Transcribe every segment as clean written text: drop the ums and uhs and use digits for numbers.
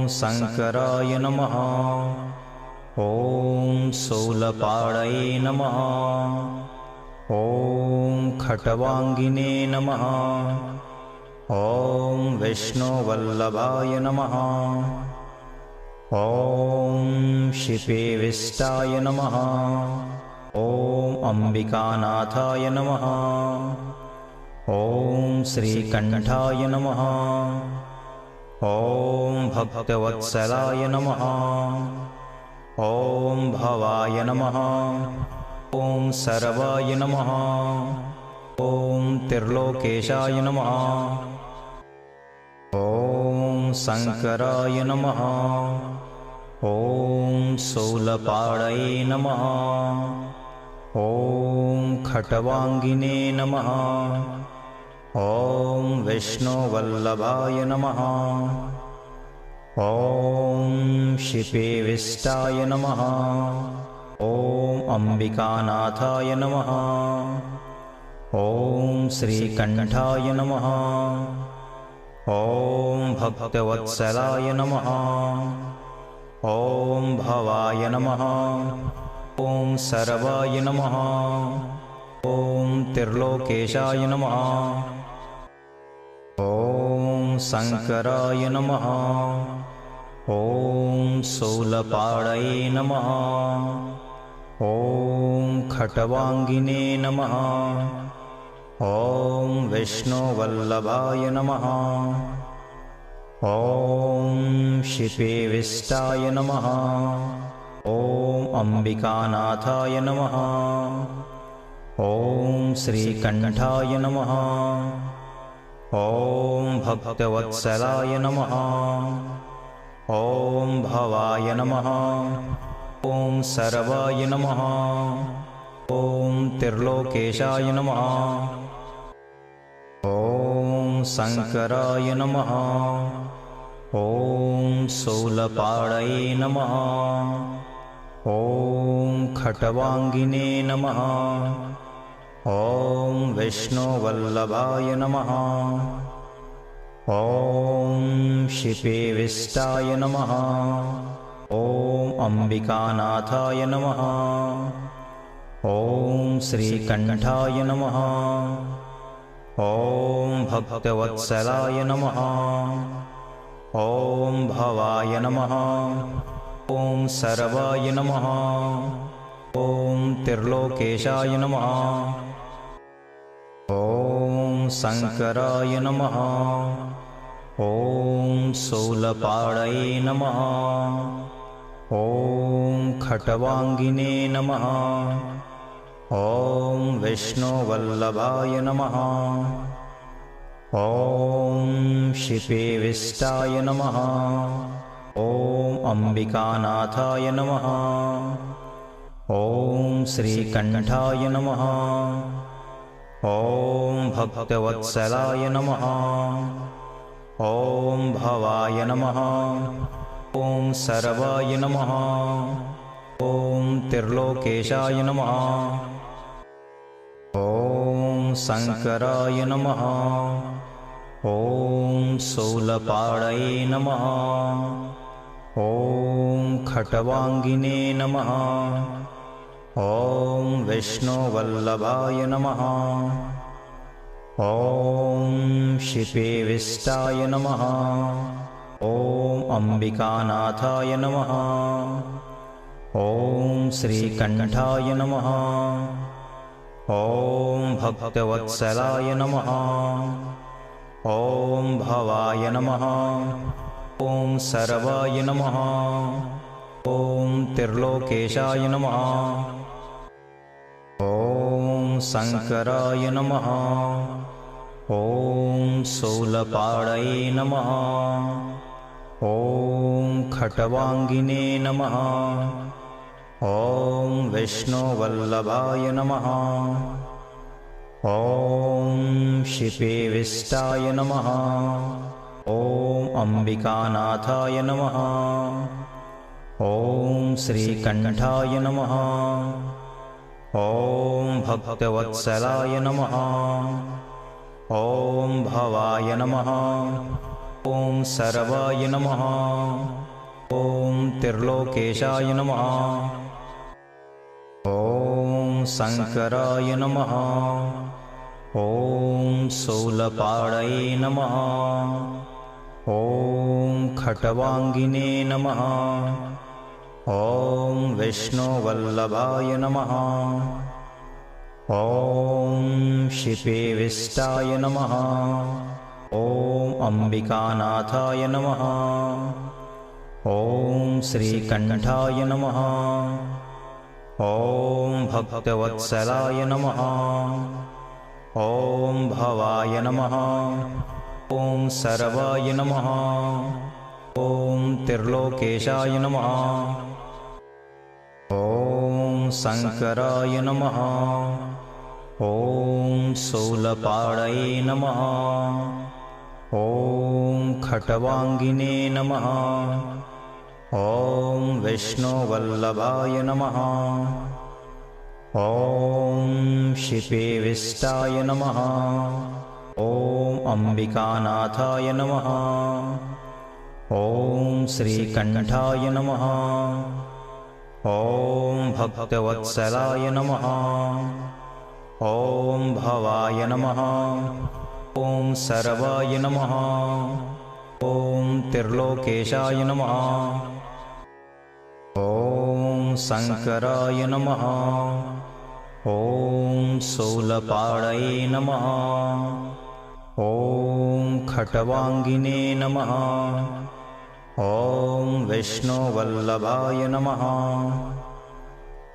शङ्कराय नमः। ॐ शूलपाणये नमः। ॐ खट्वाङ्गिने नमः। ॐ विष्णुवल्लभाय नमः। ॐ शिपेविष्टाय नमः। ॐ अम्बिकानाथाय नमः। ॐ श्रीकण्ठाय नमः। ॐ भक्तवत्सलाय नमः। ॐ भवाय नमः। ॐ सर्वाय नमः। ॐ त्रिलोकेशाय नमः। ॐ शङ्कराय नमः। ॐ शूलपाणये नमः। ॐ खट्वाङ्गिने नमः। ॐ विष्णुवल्लभाय नमः। ॐ शिपेविष्टाय नमः। ॐ अम्बिकानाथाय नमः। ॐ श्रीकण्ठाय नमः। ॐ भक्तवत्सलाय नमः। ॐ भवाय नमः। ॐ सर्वाय नमः। ॐ त्रिलोकेशाय नमः। ॐ शङ्कराय नमः। ॐ शूलपाणये नमः। ॐ खट्वाङ्गिने नमः। ॐ विष्णुवल्लभाय नमः। ॐ शिपेविष्टाय नमः। ॐ अम्बिकानाथाय नमः। ॐ श्रीकण्ठाय नमः। ॐ भक्तवत्सलाय नमः। ॐ भवाय नमः। ॐ सर्वाय नमः। ॐ त्रिलोकेशाय नमः। ॐ शङ्कराय नमः। ॐ शूलपाणये नमः। ॐ खट्वाङ्गिने नमः। ॐ विष्णुवल्लभाय नमः। ॐ शिपेविष्टाय नमः। ॐ अम्बिकानाथाय नमः। ॐ श्रीकण्ठाय नमः। ॐ भक्तवत्सलाय नमः। ॐ भवाय नमः। ॐ सर्वाय नमः। ॐ त्रिलोकेशाय नमः। ॐ शङ्कराय नमः। ॐ शूलपाणये नमः। ॐ खट्वाङ्गिने नमः। ॐ विष्णुवल्लभाय नमः। ॐ शिपेविष्टाय नमः। ॐ अम्बिकानाथाय नमः। ॐ श्रीकण्ठाय नमः। ॐ भक्तवत्सलाय नमः। ॐ भवाय नमः। ॐ सर्वाय नमः। ॐ त्रिलोकेशाय नमः। ॐ शङ्कराय नमः। ॐ शूलपाणये नमः। ॐ खट्वाङ्गिने नमः। ॐ विष्णुवल्लभाय नमः। ॐ शिपेविष्टाय नमः। ॐ अम्बिकानाथाय नमः। ॐ श्रीकण्ठाय नमः। ॐ भक्तवत्सलाय नमः। ॐ भवाय नमः। ॐ सर्वाय नमः। ॐ त्रिलोकेशाय नमः। ॐ शङ्कराय नमः। ॐ शूलपाणये नमः। ॐ खट्वाङ्गिने नमः। ॐ विष्णुवल्लभाय नमः। ॐ शिपेविष्टाय नमः। ॐ अम्बिकानाथाय नमः। ॐ श्रीकण्ठाय नमः। ॐ भक्तवत्सलाय नमः। ॐ भवाय नमः। ॐ सर्वाय नमः। ॐ त्रिलोकेशाय नमः। ॐ शङ्कराय नमः। ॐ शूलपाणये नमः। ॐ खट्वाङ्गिने नमः। ॐ विष्णुवल्लभाय नमः। ॐ शिपेविष्टाय नमः। ॐ अम्बिकानाथाय नमः। ॐ श्रीकण्ठाय नमः। ॐ भक्तवत्सलाय नमः। ॐ भवाय नमः। ॐ सर्वाय नमः। ॐ त्रिलोकेशाय नमः। ॐ शङ्कराय नमः। ॐ शूलपाणये नमः। ॐ खट्वाङ्गिने नमः। ॐ विष्णुवल्लभाय नमः। ॐ शिपेविष्टाय नमः। ॐ अम्बिकानाथाय नमः। ॐ श्रीकण्ठाय नमः। ॐ भक्तवत्सलाय नमः। ॐ भवाय नमः। ॐ सर्वाय नमः। ॐ त्रिलोकेशाय नमः। ॐ शङ्कराय नमः। ॐ शूलपाणये नमः। ॐ खट्वाङ्गिने नमः। ॐ विष्णुवल्लभाय नमः।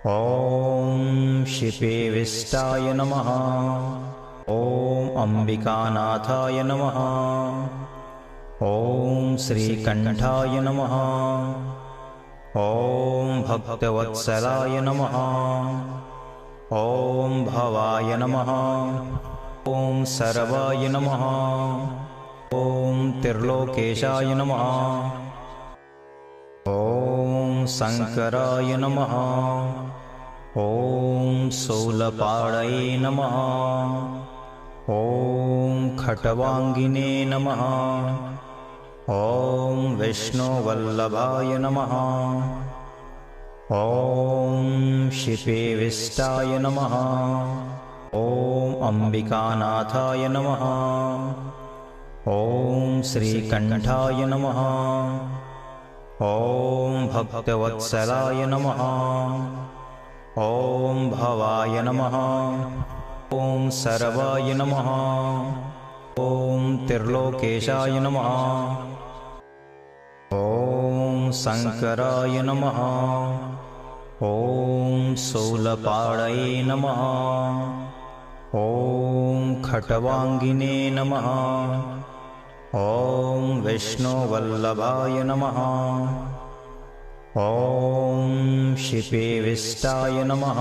ॐ शिपेविष्टाय नमः। ॐ अम्बिकानाथाय नमः। ॐ श्रीकण्ठाय नमः। ॐ भक्तवत्सलाय नमः। ॐ भवाय नमः। ॐ सर्वाय नमः। ॐ त्रिलोकेशाय नमः। ॐ शङ्कराय नमः। ॐ शूलपाणये नमः। ॐ खट्वाङ्गिने नमः। ॐ विष्णुवल्लभाय नमः। ॐ शिपेविष्टाय नमः। ॐ अम्बिकानाथाय नमः। ॐ श्रीकण्ठाय नमः। ॐ भक्तवत्सलाय नमः। ॐ भवाय नमः। ॐ सर्वाय नमः। ॐ त्रिलोकेशाय नमः। ॐ शङ्कराय नमः। ॐ शूलपाणये नमः। ॐ खट्वाङ्गिने नमः। ॐ विष्णुवल्लभाय नमः। ॐ शिपेविष्टाय नमः।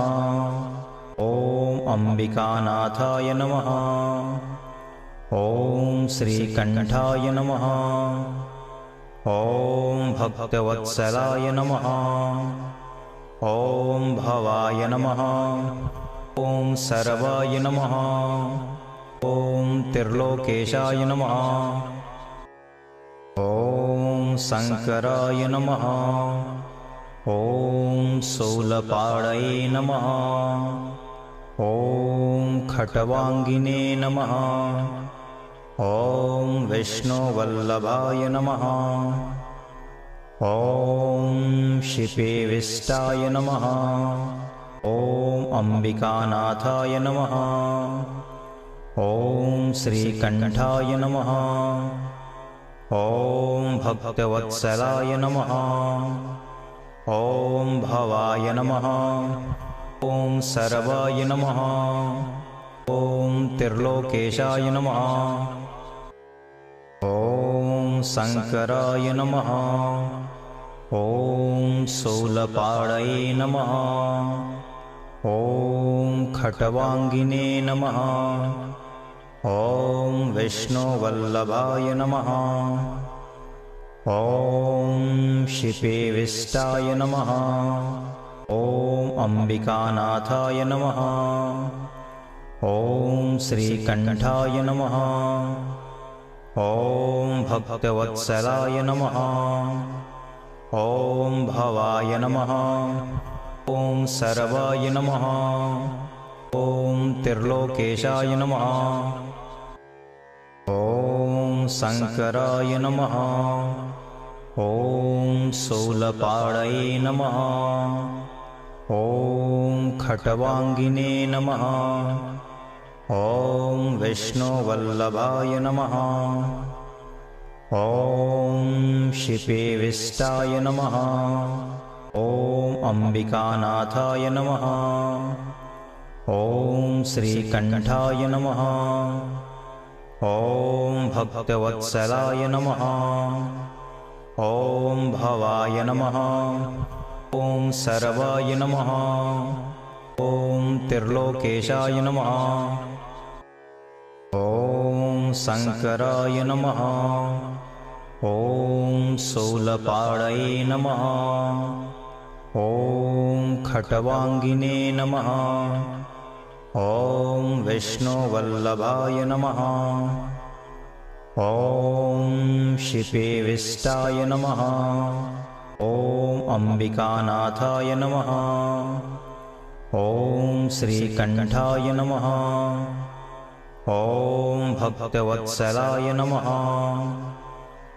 ॐ अम्बिकानाथाय नमः। ॐ श्रीकण्ठाय नमः। ॐ भक्तवत्सलाय नमः। ॐ भवाय नमः। ॐ सर्वाय नमः। ॐ त्रिलोकेशाय नमः। ॐ शङ्कराय नमः। ॐ शूलपाणये नमः। ॐ खट्वाङ्गिने नमः। ॐ विष्णुवल्लभाय नमः। ॐ शिपेविष्टाय नमः। ॐ अम्बिकानाथाय नमः। ॐ श्रीकण्ठाय नमः। ॐ भक्तवत्सलाय नमः। ॐ भवाय नमः। ॐ सर्वाय नमः। ॐ त्रिलोकेशाय नमः। ॐ शङ्कराय नमः। ॐ शूलपाणये नमः। ॐ खट्वाङ्गिने नमः। ॐ विष्णुवल्लभाय नमः। ॐ शिपेविष्टाय नमः। ॐ अम्बिकानाथाय नमः। ॐ श्रीकण्ठाय नमः। ॐ भक्तवत्सलाय नमः। ॐ भवाय नमः। ॐ सर्वाय नमः। ॐ त्रिलोकेशाय नमः। ॐ शङ्कराय नमः। ॐ शूलपाणये नमः। ॐ खट्वाङ्गिने नमः। ॐ विष्णुवल्लभाय नमः। ॐ शिपेविष्टाय नमः। ॐ अम्बिकानाथाय नमः। ॐ श्रीकण्ठाय नमः। ॐ भक्तवत्सलाय नमः। ॐ भवाय नमः। ॐ सर्वाय नमः। ॐ त्रिलोकेशाय नमः। ॐ शङ्कराय नमः। ॐ शूलपाणये नमः। ॐ खट्वाङ्गिने नमः। ॐ विष्णुवल्लभाय नमः। ॐ शिपेविष्टाय नमः। ॐ अम्बिकानाथाय नमः। ॐ श्रीकण्ठाय नमः। ॐ भक्तवत्सलाय नमः।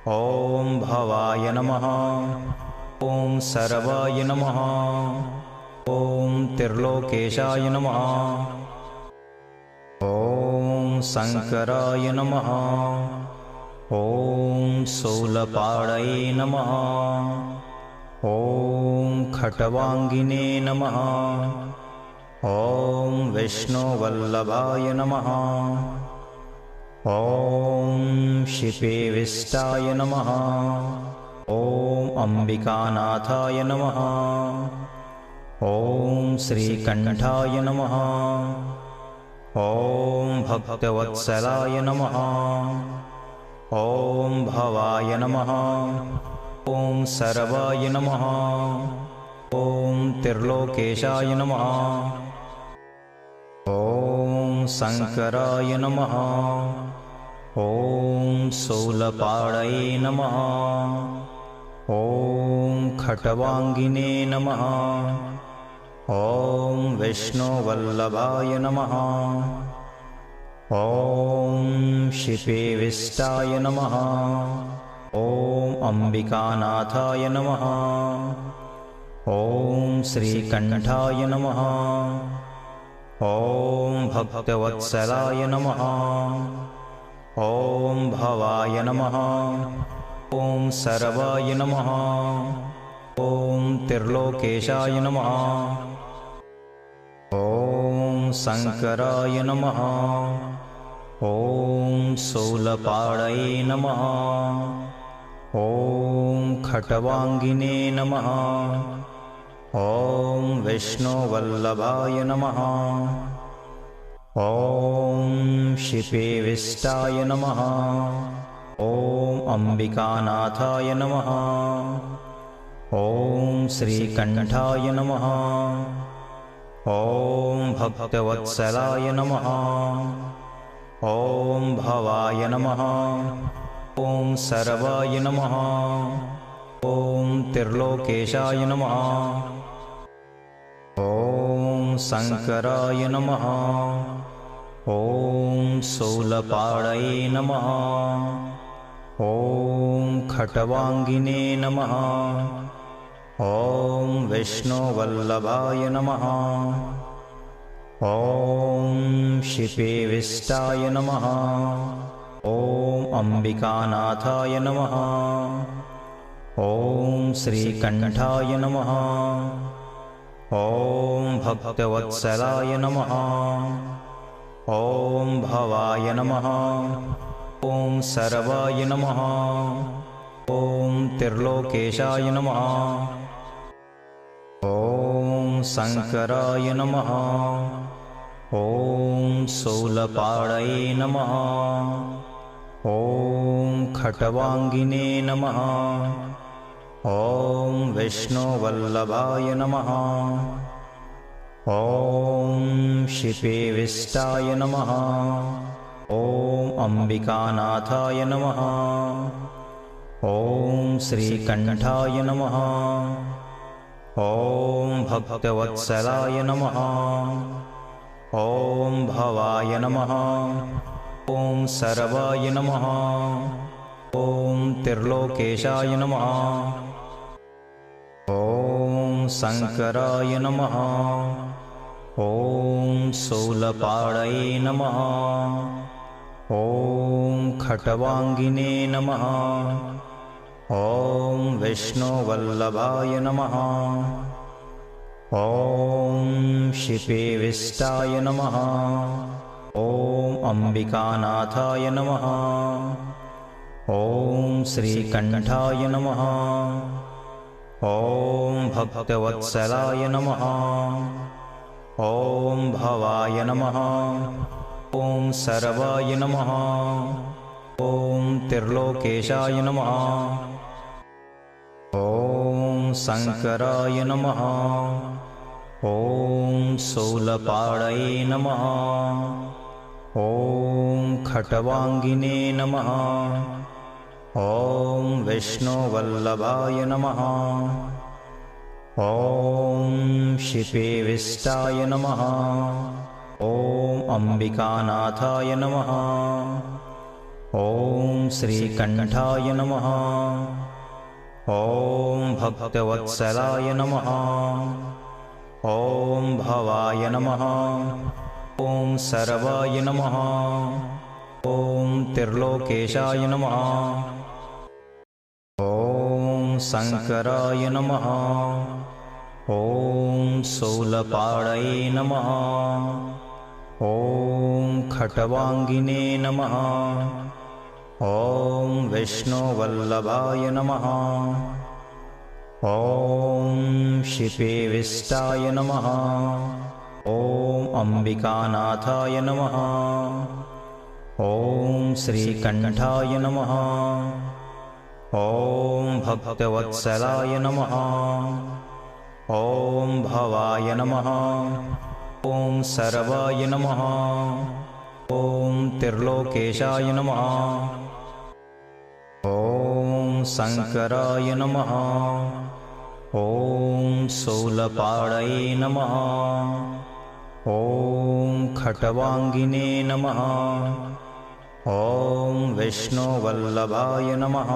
ॐ भवाय नमः। ॐ सर्वाय नमः। ॐ त्रिलोकेशाय नमः। ॐ शङ्कराय नमः। ॐ शूलपाणये नमः। ॐ खट्वाङ्गिने नमः। ॐ विष्णुवल्लभाय नमः। ॐ शिपेविष्टाय नमः। ॐ अम्बिकानाथाय नमः। ॐ श्रीकण्ठाय नमः। ॐ भक्तवत्सलाय नमः। ॐ भवाय नमः। ॐ सर्वाय नमः। ॐ त्रिलोकेशाय नमः। ॐ शङ्कराय नमः। ॐ शूलपाणये नमः। ॐ खट्वाङ्गिने नमः। ॐ विष्णुवल्लभाय नमः। ॐ शिपेविष्टाय नमः। ॐ अम्बिकानाथाय नमः। ॐ श्रीकण्ठाय नमः। ॐ भक्तवत्सलाय नमः। ॐ भवाय नमः। ॐ सर्वाय नमः। ॐ त्रिलोकेशाय नमः। ॐ शङ्कराय नमः। ॐ शूलपाणये नमः। ॐ खट्वाङ्गिने नमः। ॐ विष्णुवल्लभाय नमः। ॐ शिपेविष्टाय नमः। ॐ अम्बिकानाथाय नमः। ॐ श्रीकण्ठाय नमः। ॐ भक्तवत्सलाय नमः। ॐ भवाय नमः। ॐ सर्वाय नमः। ॐ त्रिलोकेशाय नमः। ॐ शङ्कराय नमः। ॐ शूलपाणये नमः। ॐ खट्वाङ्गिने नमः। ॐ विष्णुवल्लभाय नमः। ॐ शिपेविष्टाय नमः। ॐ अम्बिकानाथाय नमः। ॐ श्रीकण्ठाय नमः। ॐ भक्तवत्सलाय नमः। ॐ भवाय नमः। ॐ सर्वाय नमः। ॐ त्रिलोकेशाय नमः। ॐ शङ्कराय नमः। ॐ शूलपाणये नमः। ॐ खट्वाङ्गिने नमः। ॐ विष्णुवल्लभाय नमः। ॐ शिपेविष्टाय नमः। ॐ अम्बिकानाथाय नमः। ॐ श्रीकण्ठाय नमः। ॐ भक्तवत्सलाय नमः। ॐ भवाय नमः। ॐ सर्वाय नमः। ॐ त्रिलोकेशाय नमः। ॐ शङ्कराय नमः। ॐ शूलपाणये नमः। ॐ खट्वाङ्गिने नमः। ॐ विष्णुवल्लभाय नमः। ॐ शिपेविष्टाय नमः। ॐ अम्बिकानाथाय नमः। ॐ श्रीकण्ठाय नमः। ॐ भक्तवत्सलाय नमः। ॐ भवाय नमः। ॐ सर्वाय नमः। ॐ त्रिलोकेशाय नमः। ॐ शङ्कराय नमः। ॐ शूलपाणये नमः। ॐ खट्वाङ्गिने नमः। ॐ विष्णुवल्लभाय नमः। ॐ शिपेविष्टाय नमः। ॐ अम्बिकानाथाय नमः। ॐ श्रीकण्ठाय नमः। ॐ भक्तवत्सलाय नमः। ॐ भवाय नमः। ॐ सर्वाय नमः। ॐ त्रिलोकेशाय नमः। ॐ शङ्कराय नमः। ॐ शूलपाणये नमः। ॐ खट्वाङ्गिने नमः। ॐ विष्णुवल्लभाय नमः। ॐ शिपेविष्टाय नमः। ॐ अम्बिकानाथाय नमः। ॐ श्रीकण्ठाय नमः। ॐ भक्तवत्सलाय नमः। ॐ भवाय नमः। ॐ सर्वाय नमः। ॐ त्रिलोकेशाय नमः। ॐ शङ्कराय नमः। ॐ शूलपाणये नमः। ॐ खट्वाङ्गिने नमः। ॐ विष्णुवल्लभाय नमः।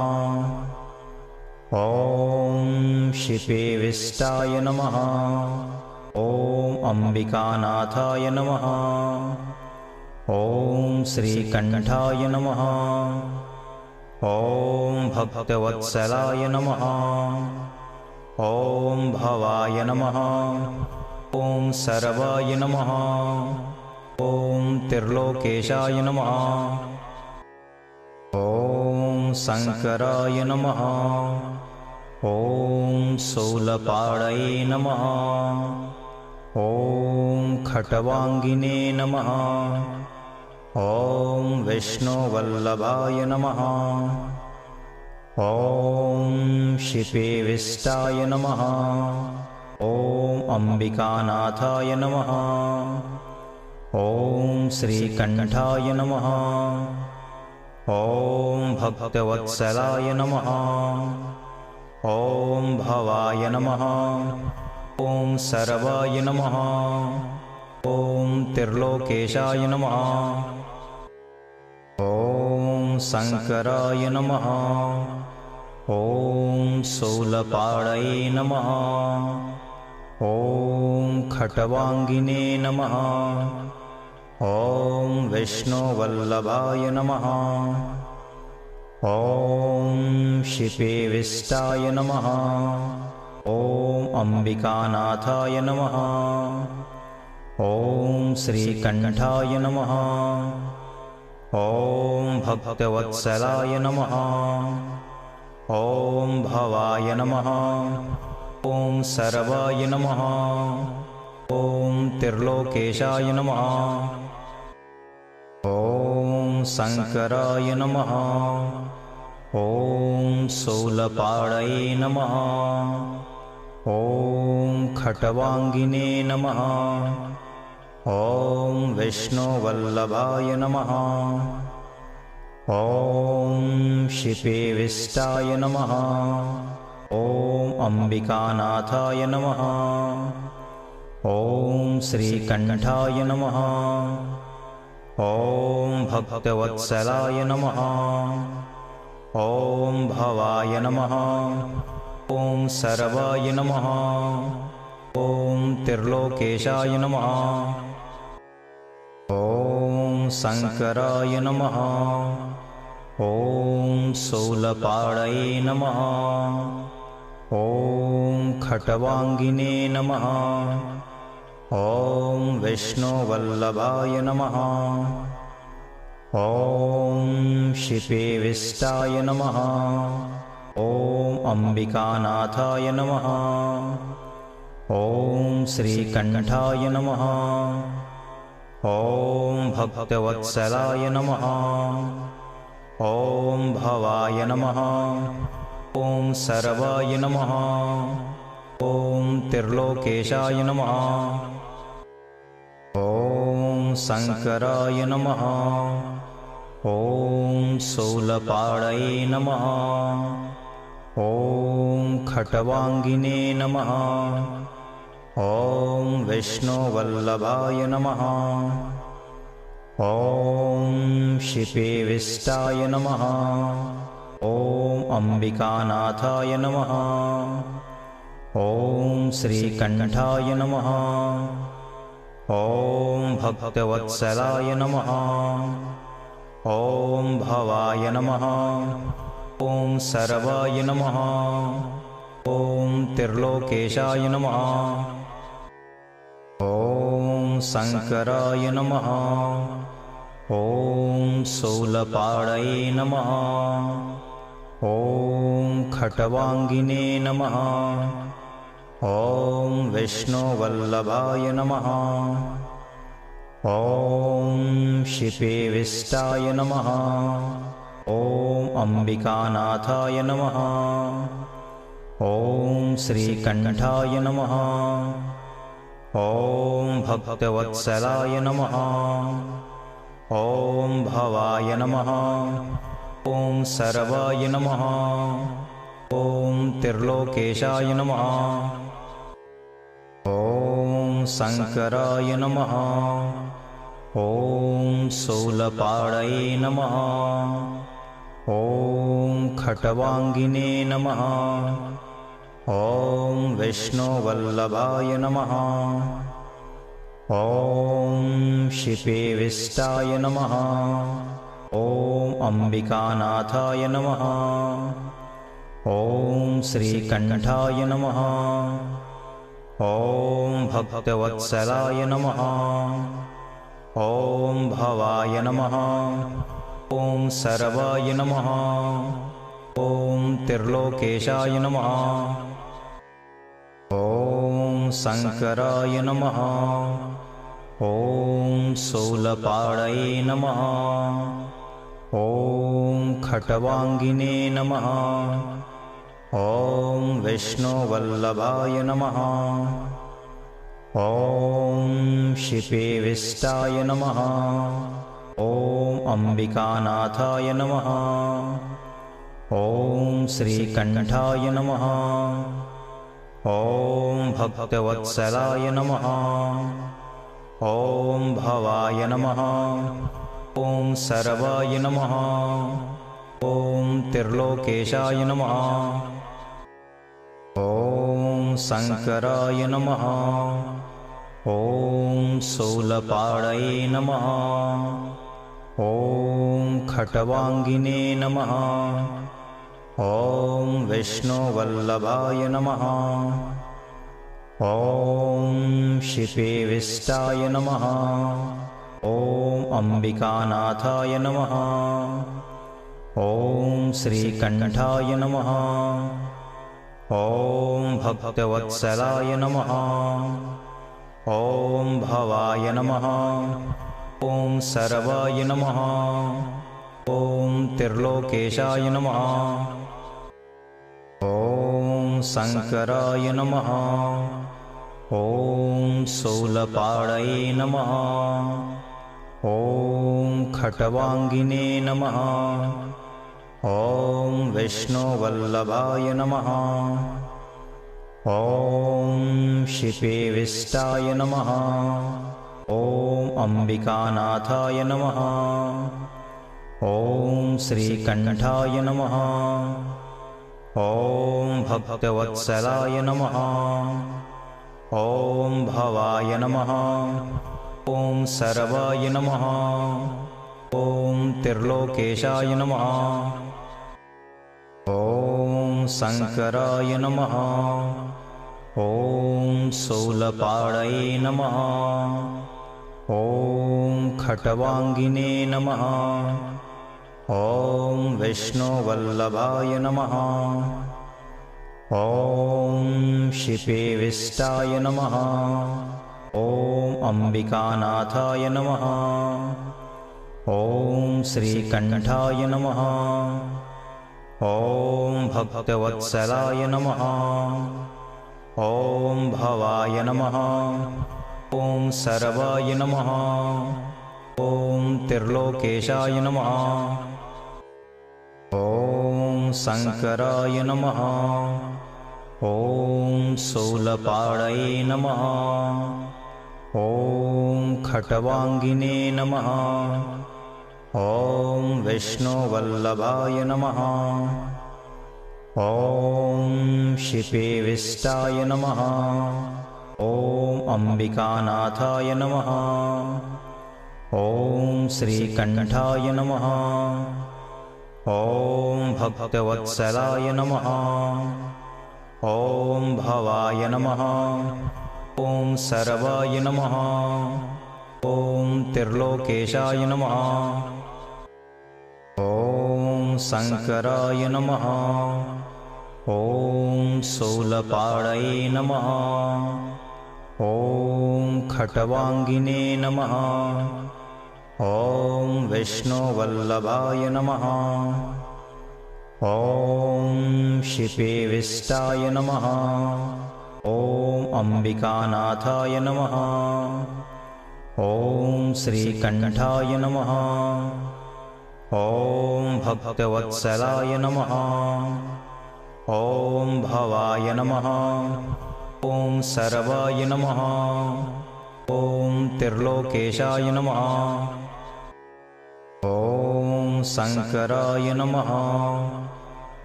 ॐ शिपेविष्टाय नमः। ॐ अम्बिकानाथाय नमः। ॐ श्रीकण्ठाय नमः। ॐ भक्तवत्सलाय नमः। ॐ भवाय नमः। ॐ सर्वाय नमः। ॐ त्रिलोकेशाय नमः। ॐ शङ्कराय नमः। ॐ शूलपाणये नमः। ॐ खट्वाङ्गिने नमः। ॐ विष्णुवल्लभाय नमः। ॐ शिपेविष्टाय नमः। ॐ अम्बिकानाथाय नमः। ॐ श्रीकण्ठाय नमः। ॐ भक्तवत्सलाय नमः। ॐ भवाय नमः। ॐ सर्वाय नमः। ॐ त्रिलोकेशाय नमः। ॐ शङ्कराय नमः। ॐ शूलपाणये नमः। ॐ खट्वाङ्गिने नमः। ॐ विष्णुवल्लभाय नमः। ॐ शिपेविष्टाय नमः। ॐ अम्बिकानाथाय नमः। ॐ श्रीकण्ठाय नमः। ॐ भक्तवत्सलाय नमः। ॐ भवाय नमः। ॐ सर्वाय नमः। ॐ त्रिलोकेशाय नमः। ॐ शङ्कराय नमः। ॐ शूलपाणये नमः। ॐ खट्वाङ्गिने नमः। ॐ विष्णुवल्लभाय नमः। ॐ शिपेविष्टाय नमः। ॐ अम्बिकानाथाय नमः। ॐ श्रीकण्ठाय नमः। ॐ भक्तवत्सलाय नमः। ॐ भवाय नमः। ॐ सर्वाय नमः। ॐ त्रिलोकेशाय नमः। ॐ शङ्कराय नमः। ॐ शूलपाणये नमः। ॐ खट्वाङ्गिने नमः। ॐ विष्णुवल्लभाय नमः। ॐ शिपेविष्टाय नमः। ॐ अम्बिकानाथाय नमः। ॐ श्रीकण्ठाय नमः। ॐ भक्तवत्सलाय नमः। ॐ भवाय नमः। ॐ सर्वाय नमः। ॐ त्रिलोकेशाय नमः। ॐ शङ्कराय नमः। ॐ शूलपाणये नमः। ॐ खट्वाङ्गिने नमः। ॐ विष्णुवल्लभाय नमः। ॐ शिपेविष्टाय नमः। ॐ अम्बिकानाथाय नमः। ॐ श्रीकण्ठाय नमः। ॐ भक्तवत्सलाय नमः। ॐ भवाय नमः। ॐ सर्वाय नमः। ॐ त्रिलोकेशाय नमः। ॐ शङ्कराय नमः। ॐ शूलपाणये नमः। ॐ खट्वाङ्गिने नमः। ॐ विष्णुवल्लभाय नमः। ॐ शिपेविष्टाय नमः। ॐ अम्बिकानाथाय नमः। ॐ श्रीकण्ठाय नमः। ॐ भक्तवत्सलाय नमः। ॐ भवाय नमः। ॐ सर्वाय नमः। ॐ त्रिलोकेशाय नमः। ॐ शङ्कराय नमः। ॐ शूलपाणये नमः। ॐ खट्वाङ्गिने नमः। ॐ विष्णुवल्लभाय नमः। ॐ शिपेविष्टाय नमः। ॐ अम्बिकानाथाय नमः। ॐ श्रीकण्ठाय नमः। ॐ भक्तवत्सलाय नमः। ॐ भवाय नमः। ॐ सर्वाय नमः। ॐ त्रिलोकेशाय नमः। ॐ शङ्कराय नमः। ॐ शूलपाणये नमः। ॐ खट्वाङ्गिने नमः। ॐ विष्णुवल्लभाय नमः। ॐ शिपेविष्टाय नमः। ॐ अम्बिकानाथाय नमः। ॐ श्रीकण्ठाय नमः। ॐ भक्तवत्सलाय नमः। ॐ भवाय नमः। ॐ सर्वाय नमः। ॐ त्रिलोकेशाय नमः। ॐ शङ्कराय नमः। ॐ शूलपाणये नमः। ॐ खट्वाङ्गिने नमः। ॐ विष्णुवल्लभाय नमः। ॐ शिपेविष्टाय नमः। ॐ अम्बिकानाथाय नमः। ॐ श्रीकण्ठाय नमः। ॐ भक्तवत्सलाय नमः। ॐ भवाय नमः। ॐ सर्वाय नमः। ॐ त्रिलोकेशाय नमः। ॐ शङ्कराय नमः। ॐ शूलपाणये नमः। ॐ खट्वाङ्गिने नमः। ॐ विष्णुवल्लभाय नमः। ॐ शिपेविष्टाय नमः। ॐ अम्बिकानाथाय नमः। ॐ श्रीकण्ठाय नमः। ॐ भक्तवत्सलाय नमः। ॐ भवाय नमः। ॐ सर्वाय नमः। ॐ त्रिलोकेशाय नमः। ॐ शङ्कराय नमः। ॐ शूलपाणये नमः। ॐ खट्वाङ्गिने नमः। ॐ विष्णुवल्लभाय नमः। ॐ शिपेविष्टाय नमः। ॐ अम्बिकानाथाय नमः। ॐ श्रीकण्ठाय नमः। ॐ भक्तवत्सलाय नमः। ॐ भवाय नमः। ॐ सर्वाय नमः। ॐ त्रिलोकेशाय नमः। ॐ शङ्कराय नमः। ॐ शूलपाणये नमः। ॐ खट्वाङ्गिने नमः। ॐ विष्णुवल्लभाय नमः। ॐ शिपेविष्टाय नमः। ॐ अम्बिकानाथाय नमः। ॐ श्रीकण्ठाय नमः। ॐ भक्तवत्सलाय नमः। ॐ भवाय नमः। ॐ सर्वाय नमः। ॐ त्रिलोकेशाय नमः। ॐ शङ्कराय नमः। ॐ शूलपाणये नमः। ॐ खट्वाङ्गिने नमः। ॐ विष्णुवल्लभाय नमः। ॐ शिपेविष्टाय नमः। ॐ अम्बिकानाथाय नमः। ॐ श्रीकण्ठाय नमः। ॐ भक्तवत्सलाय नमः। ॐ भवाय नमः। ॐ सर्वाय नमः। ॐ त्रिलोकेशाय नमः। ॐ शङ्कराय नमः।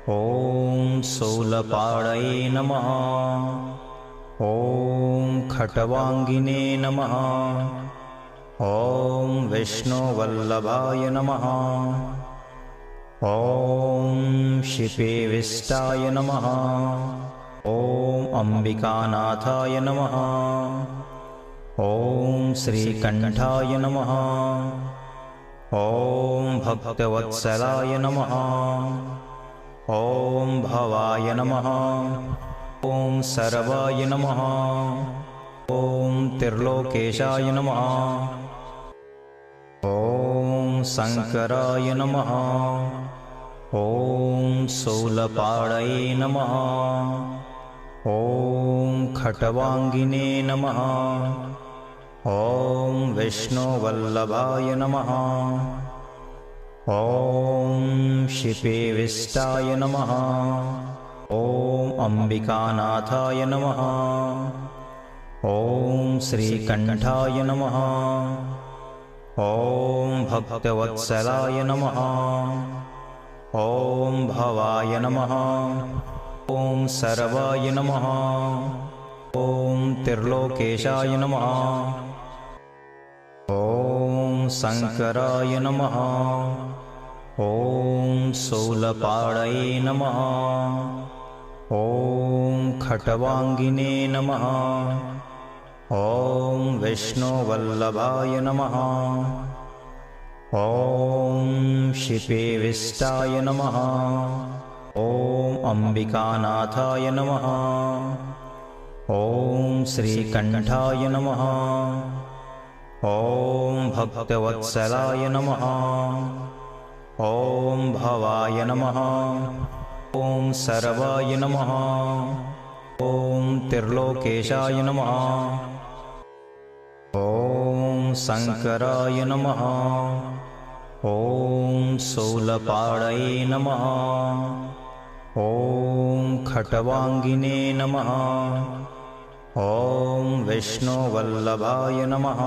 ॐ शूलपाणये नमः। ॐ खट्वाङ्गिने नमः। ॐ विष्णुवल्लभाय नमः। ॐ शिपेविष्टाय नमः। ॐ अम्बिकानाथाय नमः। ॐ श्रीकण्ठाय नमः। ॐ भक्तवत्सलाय नमः। ॐ भवाय नमः। ॐ सर्वाय नमः। ॐ त्रिलोकेशाय नमः। ॐ शङ्कराय नमः। ॐ शूलपाणये नमः। ॐ खट्वाङ्गिने नमः। ॐ विष्णुवल्लभाय नमः। ॐ शिपेविष्टाय नमः। ॐ अम्बिकानाथाय नमः। ॐ श्रीकण्ठाय नमः। ॐ भक्तवत्सलाय नमः। ॐ भवाय नमः। ॐ सर्वाय नमः। ॐ त्रिलोकेशाय नमः। ॐ शङ्कराय नमः। ॐ शूलपाणये नमः। ॐ खट्वाङ्गिने नमः। ॐ विष्णुवल्लभाय नमः। ॐ शिपेविष्टाय नमः। ॐ अम्बिकानाथाय नमः। ॐ श्रीकण्ठाय नमः। ॐ भक्तवत्सलाय नमः। ॐ भवाय नमः। ॐ सर्वाय नमः। ॐ त्रिलोकेशाय नमः। ॐ शङ्कराय नमः। ॐ शूलपाणये नमः। ॐ खट्वाङ्गिने नमः। ॐ विष्णुवल्लभाय नमः।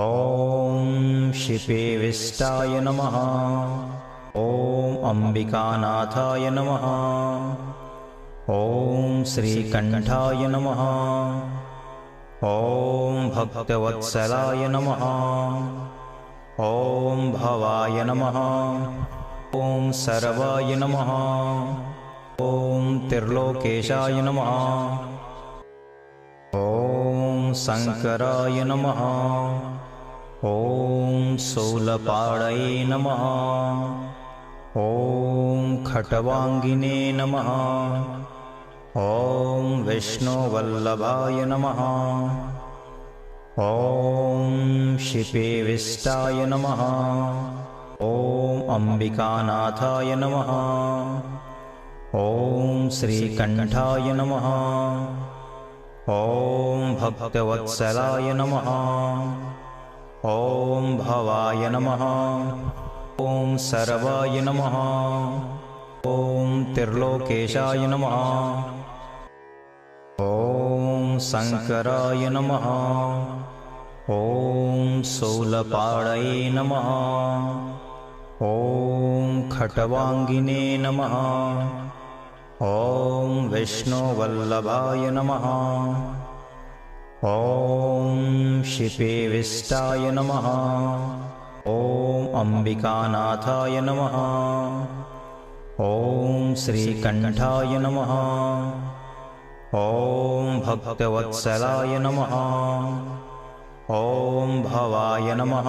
ॐ शिपेविष्टाय नमः। ॐ अम्बिकानाथाय नमः। ॐ श्रीकण्ठाय नमः। ॐ भक्तवत्सलाय नमः। ॐ भवाय नमः। ॐ सर्वाय नमः। ॐ त्रिलोकेशाय नमः। ॐ शङ्कराय नमः। ॐ शूलपाणये नमः। ॐ खट्वाङ्गिने नमः। ॐ विष्णुवल्लभाय नमः। ॐ शिपेविष्टाय नमः। ॐ अम्बिकानाथाय नमः। ॐ श्रीकण्ठाय नमः। ॐ भक्तवत्सलाय नमः। ॐ भवाय नमः। ॐ सर्वाय नमः। ॐ त्रिलोकेशाय नमः। ॐ शङ्कराय नमः। ॐ शूलपाणये नमः। ॐ खट्वाङ्गिने नमः। ॐ विष्णुवल्लभाय नमः। ॐ शिपेविष्टाय नमः। ॐ अम्बिकानाथाय नमः। ॐ श्रीकण्ठाय नमः। ॐ भक्तवत्सलाय नमः। ॐ भवाय नमः।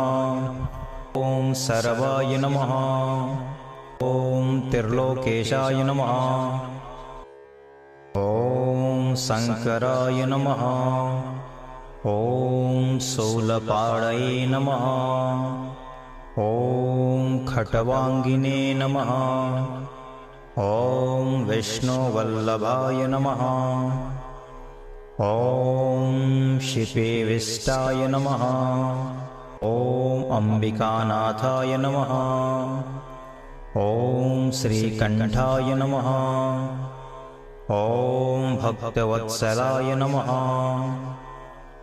ॐ सर्वाय नमः। ॐ त्रिलोकेशाय नमः। ॐ शङ्कराय नमः। ॐ शूलपाणये नमः। ॐ खट्वाङ्गिने नमः। ॐ विष्णुवल्लभाय नमः। ॐ शिपेविष्टाय नमः। ॐ अम्बिकानाथाय नमः। ॐ श्रीकण्ठाय नमः। ॐ भक्तवत्सलाय नमः।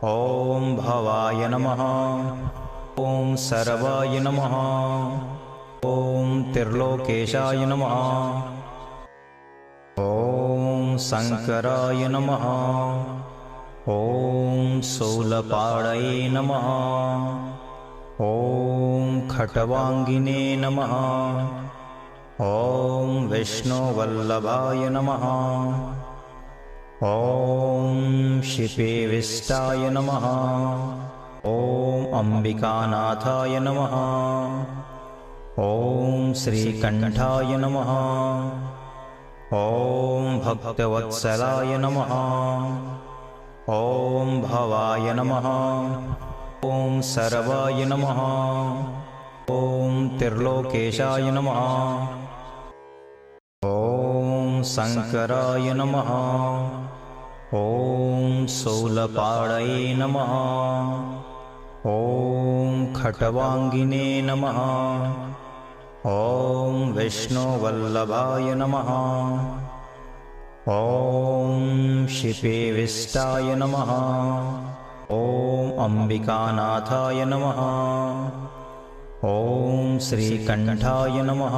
ॐ भवाय नमः। ॐ सर्वाय नमः। ॐ त्रिलोकेशाय नमः। ॐ शङ्कराय नमः। ॐ शूलपाणये नमः। ॐ खट्वाङ्गिने नमः। ॐ विष्णुवल्लभाय नमः। ॐ शिपेविष्टाय नमः। ॐ अम्बिकानाथाय नमः। ॐ श्रीकण्ठाय नमः। ॐ भक्तवत्सलाय नमः। ॐ भवाय नमः। ॐ सर्वाय नमः। ॐ त्रिलोकेशाय नमः। ॐ शङ्कराय नमः। ॐ शूलपाणये नमः। ॐ खट्वाङ्गिने नमः। ॐ विष्णुवल्लभाय नमः। ॐ शिपेविष्टाय नमः। ॐ अम्बिकानाथाय नमः। ॐ श्रीकण्ठाय नमः।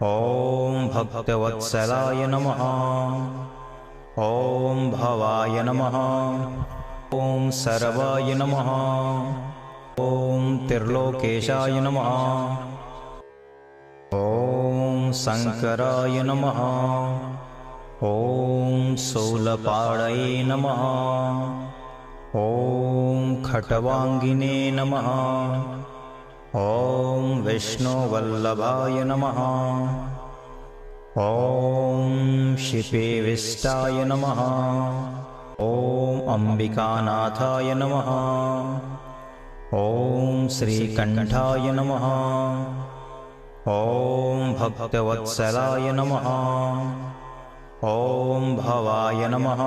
ॐ भक्तवत्सलाय नमः। ॐ भवाय नमः। ॐ सर्वाय नमः। ॐ त्रिलोकेशाय नमः। ॐ शङ्कराय नमः। ॐ शूलपाणये नमः। ॐ खट्वाङ्गिने नमः। ॐ विष्णुवल्लभाय नमः। ॐ शिपेविष्टाय नमः। ॐ अम्बिकानाथाय नमः। ॐ श्रीकण्ठाय नमः। ॐ भक्तवत्सलाय नमः। ॐ भवाय नमः।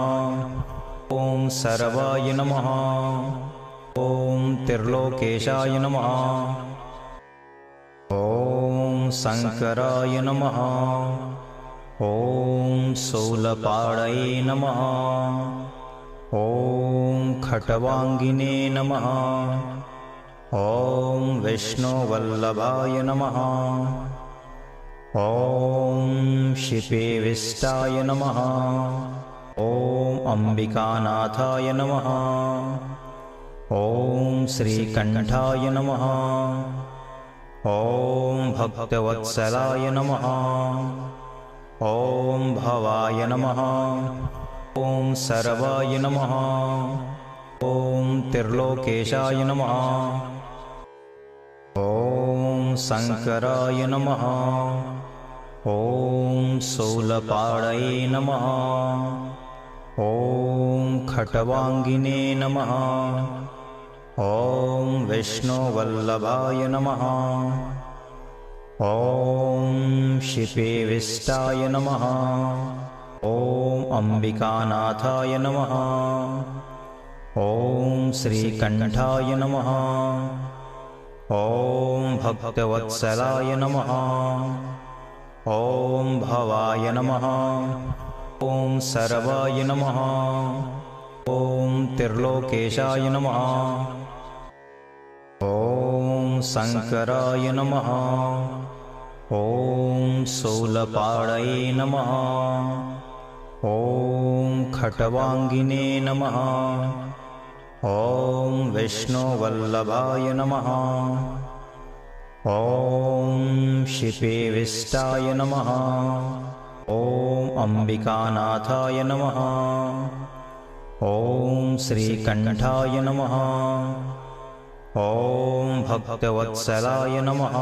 ॐ सर्वाय नमः। ॐ त्रिलोकेशाय नमः। ॐ शङ्कराय नमः। ॐ शूलपाणये नमः। ॐ खट्वाङ्गिने नमः। ॐ विष्णुवल्लभाय नमः। ॐ शिपेविष्टाय नमः। ॐ अम्बिकानाथाय नमः। ॐ श्रीकण्ठाय नमः। ॐ भक्तवत्सलाय नमः। ॐ भवाय नमः। ॐ सर्वाय नमः। ॐ त्रिलोकेशाय नमः। ॐ शङ्कराय नमः। ॐ शूलपाणये नमः। ॐ खट्वाङ्गिने नमः। ॐ विष्णुवल्लभाय नमः। ॐ शिपेविष्टाय नमः। ॐ अम्बिकानाथाय नमः। ॐ श्रीकण्ठाय नमः। ॐ भक्तवत्सलाय नमः। ॐ भवाय नमः। ॐ सर्वाय नमः। ॐ त्रिलोकेशाय नमः। ॐ शङ्कराय नमः। ॐ शूलपाणये नमः। ॐ खट्वाङ्गिने नमः। ॐ विष्णुवल्लभाय नमः। ॐ शिपेविष्टाय नमः। ॐ अम्बिकानाथाय नमः। ॐ श्रीकण्ठाय नमः। ॐ भक्तवत्सलाय नमः।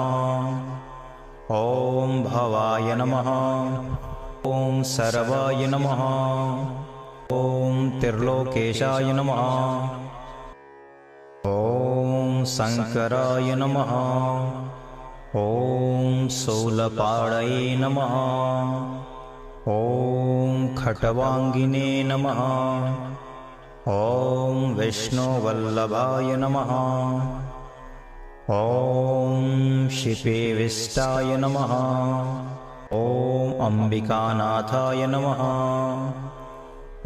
ॐ भवाय नमः। ॐ सर्वाय नमः। ॐ त्रिलोकेशाय नमः। ॐ शङ्कराय नमः। ॐ शूलपाणये नमः। ॐ खट्वाङ्गिने नमः। ॐ विष्णुवल्लभाय नमः। ॐ शिपेविष्टाय नमः। ॐ अम्बिकानाथाय नमः।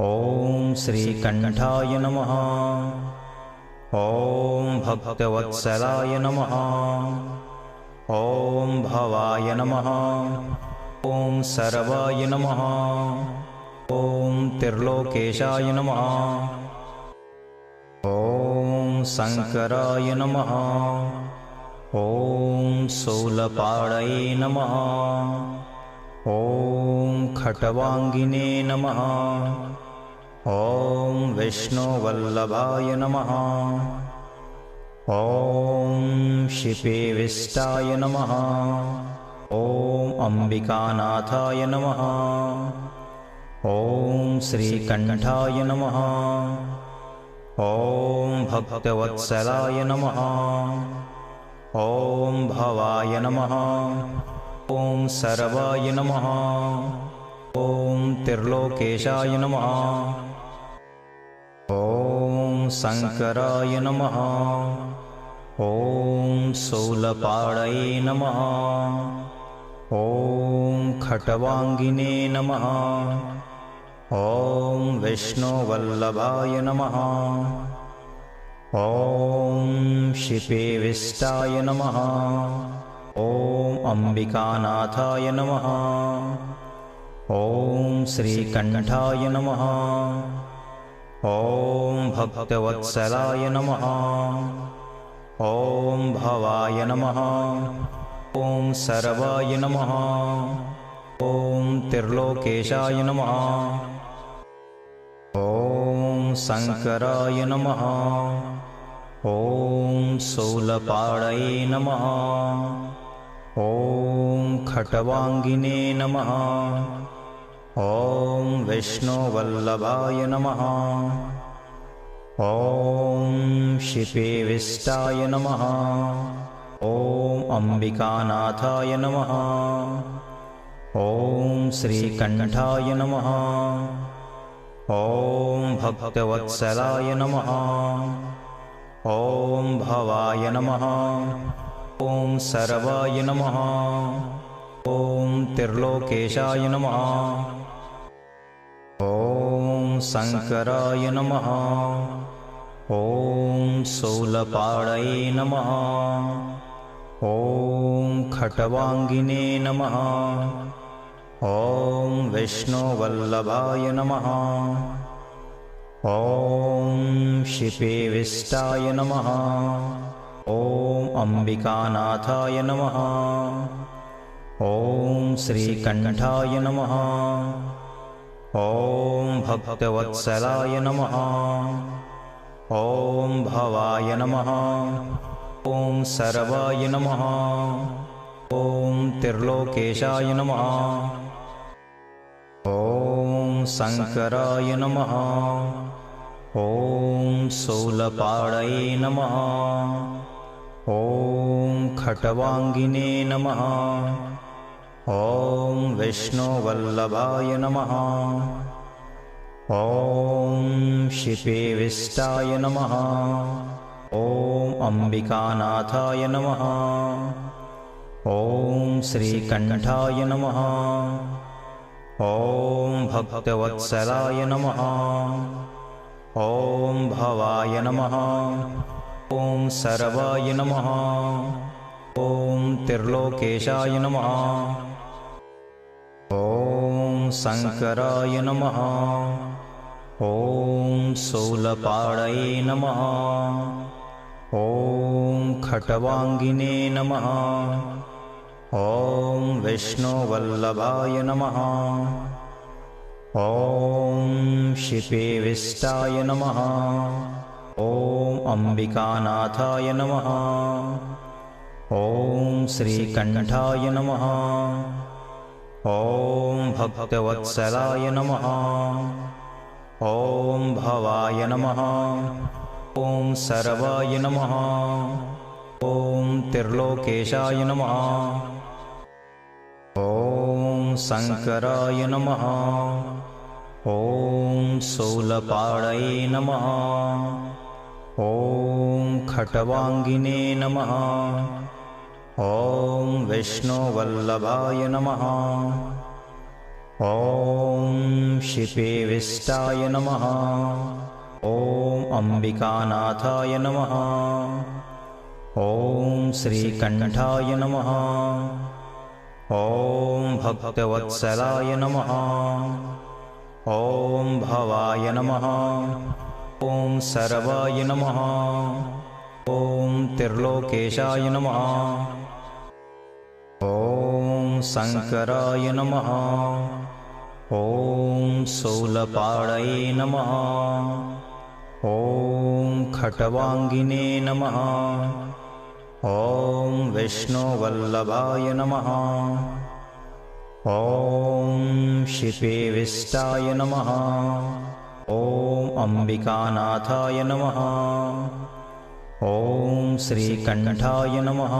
ॐ श्रीकण्ठाय नमः। ॐ भक्तवत्सलाय नमः। ॐ भवाय नमः। ॐ सर्वाय नमः। ॐ त्रिलोकेशाय नमः। ॐ शङ्कराय नमः। ॐ शूलपाणये नमः। ॐ खट्वाङ्गिने नमः। ॐ विष्णुवल्लभाय नमः। ॐ शिपेविष्टाय नमः। ॐ अम्बिकानाथाय नमः। ॐ श्रीकण्ठाय नमः। ॐ भक्तवत्सलाय नमः। ॐ भवाय नमः। ॐ सर्वाय नमः। ॐ त्रिलोकेशाय नमः। ॐ शङ्कराय नमः। ॐ शूलपाणये नमः। ॐ खट्वाङ्गिने नमः। ॐ विष्णुवल्लभाय नमः। ॐ शिपेविष्टाय नमः। ॐ अम्बिकानाथाय नमः। ॐ श्रीकण्ठाय नमः। ॐ भक्तवत्सलाय नमः। ॐ भवाय नमः। ॐ सर्वाय नमः। ॐ त्रिलोकेशाय नमः। ॐ शङ्कराय नमः। ॐ शूलपाणये नमः। ॐ खट्वाङ्गिने नमः। ॐ विष्णुवल्लभाय नमः। ॐ शिपेविष्टाय नमः। ॐ अम्बिकानाथाय नमः। ॐ श्रीकण्ठाय नमः। ॐ भक्तवत्सलाय नमः। ॐ भवाय नमः। ॐ सर्वाय नमः। ॐ त्रिलोकेशाय नमः। ॐ शङ्कराय नमः। ॐ शूलपाणये नमः। ॐ खट्वाङ्गिने नमः। ॐ विष्णुवल्लभाय नमः। ॐ शिपेविष्टाय नमः। ॐ अम्बिकानाथाय नमः। ॐ श्रीकण्ठाय नमः। ॐ भक्तवत्सलाय नमः। ॐ भवाय नमः। ॐ सर्वाय नमः। ॐ त्रिलोकेशाय नमः। ॐ शङ्कराय नमः। ॐ शूलपाणये नमः। ॐ खट्वाङ्गिने नमः। ॐ विष्णुवल्लभाय नमः। ॐ शिपेविष्टाय नमः। ॐ अम्बिकानाथाय नमः। ॐ श्रीकण्ठाय नमः। ॐ भक्तवत्सलाय नमः। ॐ भवाय नमः। ॐ सर्वाय नमः। ॐ त्रिलोकेशाय नमः। ॐ शङ्कराय नमः। ॐ शूलपाणये नमः। ॐ खट्वाङ्गिने नमः। ॐ विष्णुवल्लभाय नमः। ॐ शिपेविष्टाय नमः। ॐ अम्बिकानाथाय नमः। ॐ श्रीकण्ठाय नमः। ॐ भक्तवत्सलाय नमः। ॐ भवाय नमः। ॐ सर्वाय नमः। ॐ त्रिलोकेशाय नमः। ॐ शङ्कराय नमः। ॐ शूलपाणये नमः। ॐ खट्वाङ्गिने नमः। ॐ विष्णुवल्लभाय नमः। ॐ शिपेविष्टाय नमः। ॐ अम्बिकानाथाय नमः। ॐ श्रीकण्ठाय नमः। ॐ भक्तवत्सलाय नमः। ॐ भवाय नमः। ॐ सर्वाय नमः। ॐ त्रिलोकेशाय नमः। ॐ शङ्कराय नमः। ॐ शूलपाणये नमः। ॐ खट्वाङ्गिने नमः। ॐ विष्णुवल्लभाय नमः। ॐ शिपेविष्टाय नमः। ॐ अम्बिकानाथाय नमः। ॐ श्रीकण्ठाय नमः।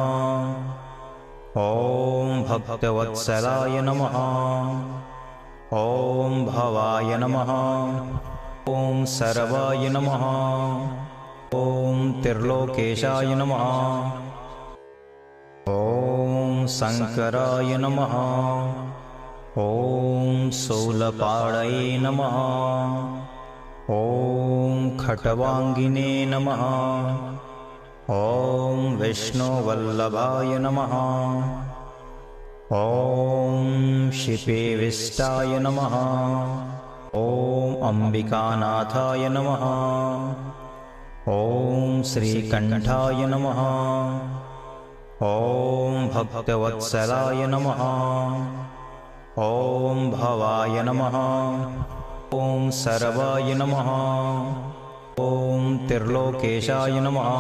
ॐ भक्तवत्सलाय नमः। ॐ भवाय नमः। ॐ सर्वाय नमः। ॐ त्रिलोकेशाय नमः। ॐ शङ्कराय नमः। ॐ शूलपाणये नमः। ॐ खट्वाङ्गिने नमः। ॐ विष्णुवल्लभाय नमः। ॐ शिपेविष्टाय नमः। ॐ अम्बिकानाथाय नमः। ॐ श्रीकण्ठाय नमः। ॐ भक्तवत्सलाय नमः। ॐ भवाय नमः। ॐ सर्वाय नमः। ॐ त्रिलोकेशाय नमः।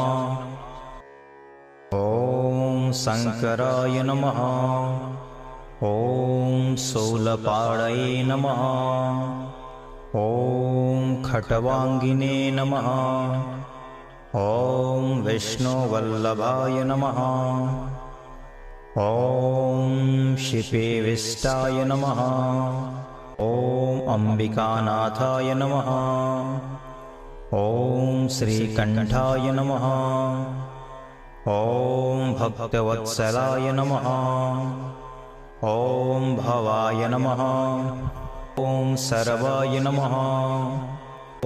ॐ शङ्कराय नमः। ॐ शूलपाणये नमः। ॐ खट्वाङ्गिने नमः। ॐ विष्णुवल्लभाय नमः। ॐ शिपेविष्टाय नमः। ॐ अम्बिकानाथाय नमः। ॐ श्रीकण्ठाय नमः। ॐ भक्तवत्सलाय नमः। ॐ भवाय नमः। ॐ सर्वाय नमः।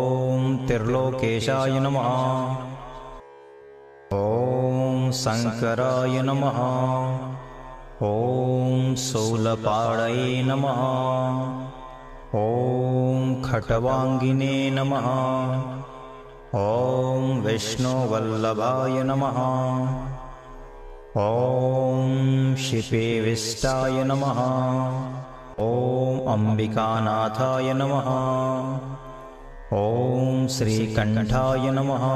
ॐ त्रिलोकेशाय नमः। ॐ शङ्कराय नमः। ॐ शूलपाणये नमः। ॐ खट्वाङ्गिने नमः। ॐ विष्णुवल्लभाय नमः। ॐ शिपेविष्टाय नमः। ॐ अम्बिकानाथाय नमः। ॐ श्रीकण्ठाय नमः।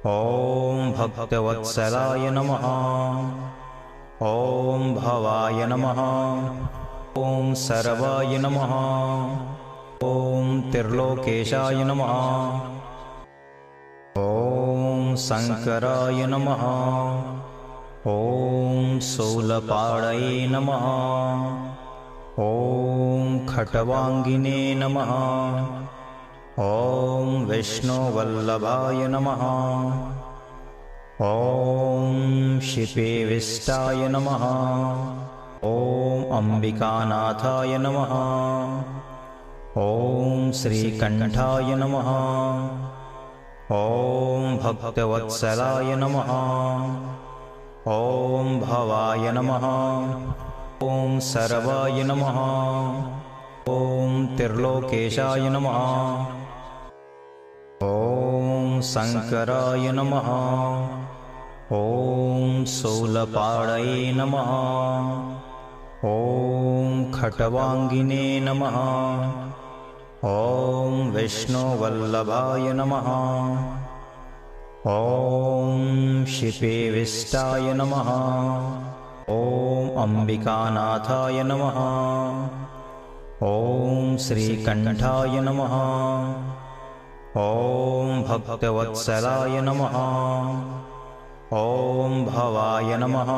ॐ भक्तवत्सलाय नमः। ॐ भवाय नमः। ॐ सर्वाय नमः। ॐ त्रिलोकेशाय नमः। ॐ शङ्कराय नमः। ॐ शूलपाणये नमः। ॐ खट्वाङ्गिने नमः। ॐ विष्णुवल्लभाय नमः। ॐ शिपेविष्टाय नमः। ॐ अम्बिकानाथाय नमः। ॐ श्रीकण्ठाय नमः। ॐ भक्तवत्सलाय नमः। ॐ भवाय नमः। ॐ सर्वाय नमः। ॐ त्रिलोकेशाय नमः। ॐ शङ्कराय नमः। ॐ शूलपाणये नमः। ॐ खट्वाङ्गिने नमः। ॐ विष्णुवल्लभाय नमः। ॐ शिपेविष्टाय नमः। ॐ अम्बिकानाथाय नमः। ॐ श्रीकण्ठाय नमः। ॐ भक्तवत्सलाय नमः। ॐ भवाय नमः।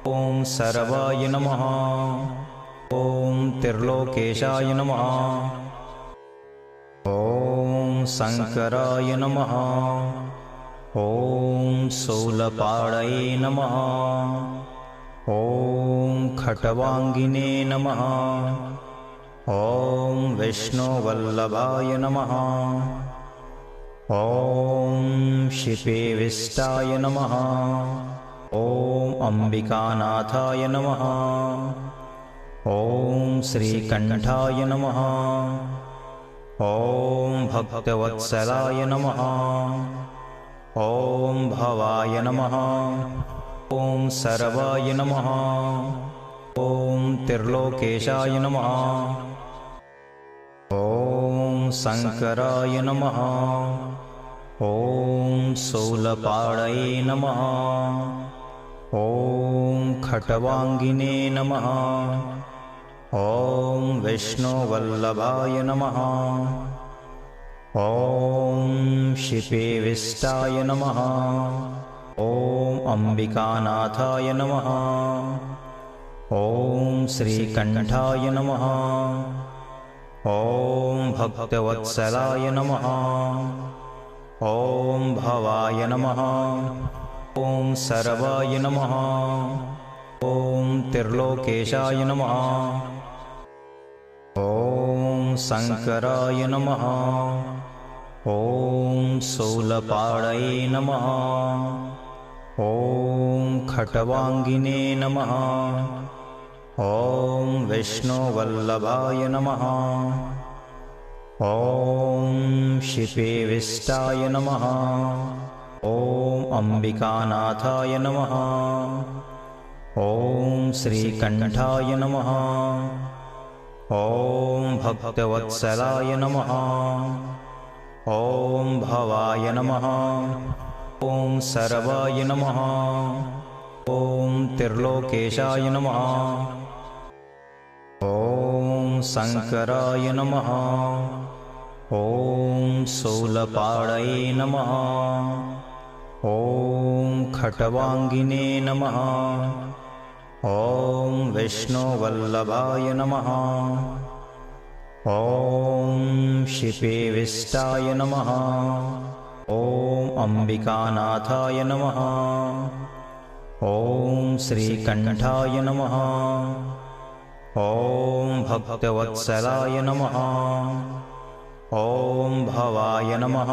ॐ सर्वाय नमः। ॐ त्रिलोकेशाय नमः। ॐ शङ्कराय नमः। ॐ शूलपाणये नमः। ॐ खट्वाङ्गिने नमः। ॐ विष्णुवल्लभाय नमः। ॐ शिपेविष्टाय नमः। ॐ अम्बिकानाथाय नमः। ॐ श्रीकण्ठाय नमः। ॐ भक्तवत्सलाय नमः। ॐ भवाय नमः। ॐ सर्वाय नमः। ॐ त्रिलोकेशाय नमः। ॐ शङ्कराय नमः। ॐ शूलपाणये नमः। ॐ खट्वाङ्गिने नमः। ॐ विष्णुवल्लभाय नमः। ॐ शिपेविष्टाय नमः। ॐ अम्बिकानाथाय नमः। ॐ श्रीकण्ठाय नमः। ॐ भक्तवत्सलाय नमः। ॐ भवाय नमः। ॐ सर्वाय नमः। ॐ त्रिलोकेशाय नमः। ॐ शङ्कराय नमः। ॐ शूलपाणये नमः। ॐ खट्वाङ्गिने नमः। ॐ विष्णुवल्लभाय नमः। ॐ शिपेविष्टाय नमः। ॐ अम्बिकानाथाय नमः। ॐ श्रीकण्ठाय नमः। ॐ भक्तवत्सलाय नमः। ॐ भवाय नमः। ॐ सर्वाय नमः। ॐ त्रिलोकेशाय नमः। ॐ शङ्कराय नमः। ॐ शूलपाणये नमः। ॐ खट्वाङ्गिने नमः। ॐ विष्णुवल्लभाय नमः। ॐ शिपेविष्टाय नमः। ॐ अम्बिकानाथाय नमः। ॐ श्रीकण्ठाय नमः। ॐ भक्तवत्सलाय नमः। ॐ भवाय नमः।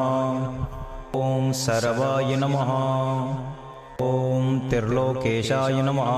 ॐ सर्वाय नमः। ॐ त्रिलोकेशाय नमः।